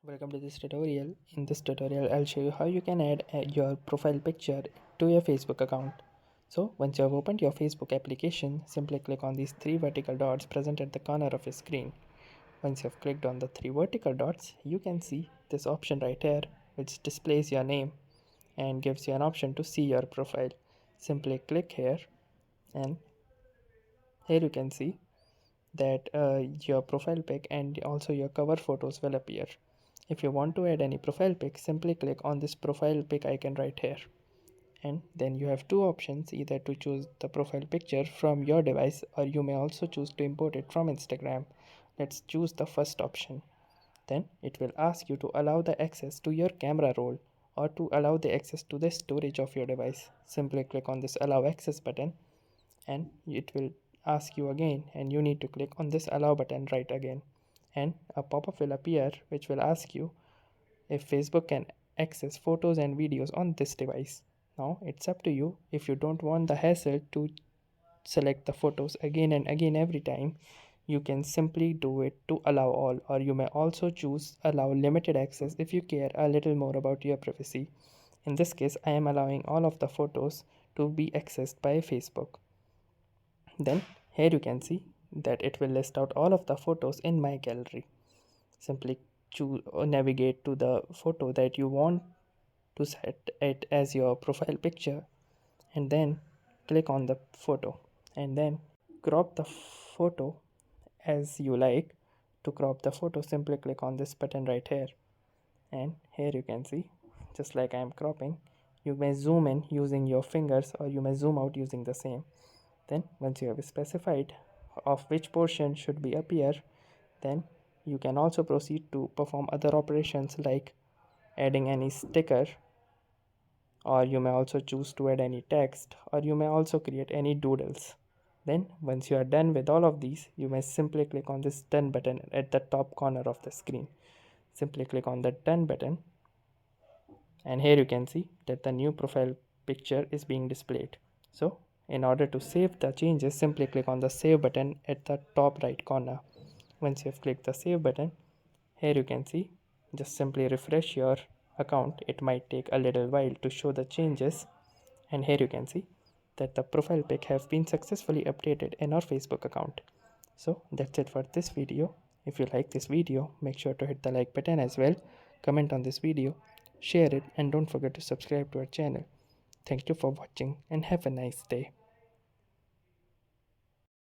Welcome to this tutorial. In this tutorial, I'll show you how you can add your profile picture to your Facebook account. So once you have opened your Facebook application, simply click on these three vertical dots present at the corner of your screen. Once you have clicked on the three vertical dots, you can see this option right here, which displays your name and gives you an option to see your profile. Simply click here, and here you can see that your profile pic and also your cover photos will appear. If you want to add any profile pic, simply click on this profile pic icon right here. And then you have two options, either to choose the profile picture from your device, or you may also choose to import it from Instagram. Let's choose the first option. Then it will ask you to allow the access to your camera roll or to allow the access to the storage of your device. Simply click on this allow access button, and it will ask you again, and you need to click on this allow button right again, and a pop-up will appear which will ask you if Facebook can access photos and videos on this device. Now it's up to you. If you don't want the hassle to select the photos again and again every time, you can simply do it to allow all, or you may also choose allow limited access if you care a little more about your privacy. In this case, I am allowing all of the photos to be accessed by Facebook. Then here you can see that it will list out all of the photos in my gallery. Simply choose or navigate to the photo that you want to set it as your profile picture, and then click on the photo, and then crop the photo as you like. To crop the photo, simply click on this button right here, and here you can see, just like I am cropping, you may zoom in using your fingers or you may zoom out using the same. Then once you have specified of which portion should be appear, then you can also proceed to perform other operations like adding any sticker, or you may also choose to add any text, or you may also create any doodles. Then once you are done with all of these, you may simply click on this done button at the top corner of the screen. Simply click on the done button, and here you can see that the new profile picture is being displayed. So in order to save the changes, simply click on the save button at the top right corner. Once you have clicked the save button, here you can see, just simply refresh your account. It might take a little while to show the changes, and here you can see that the profile pic have been successfully updated in our Facebook account. So that's it for this video. If you like this video, make sure to hit the like button as well, comment on this video, share it, and don't forget to subscribe to our channel. Thank you for watching and have a nice day.